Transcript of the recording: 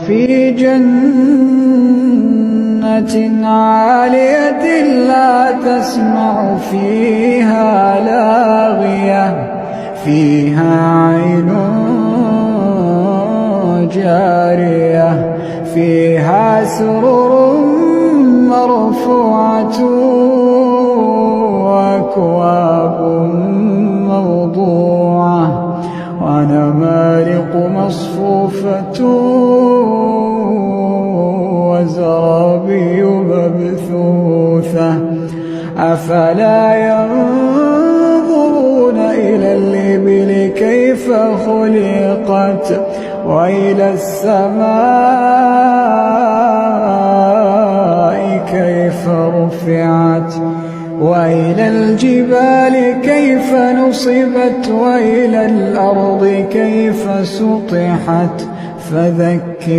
في جنة عالية لا تسمع فيها لاغية فيها عين جارية فيها سرر مرفوعة وأكواب موضوعة ونمارق مصفوفة وزرابي مبثوثة أفلا ينظرون إلى الإبل كيف خلقت وإلى السماء كيف رفعت وإلى الجبال كيف نصبت وإلى الأرض كيف سطحت فذكر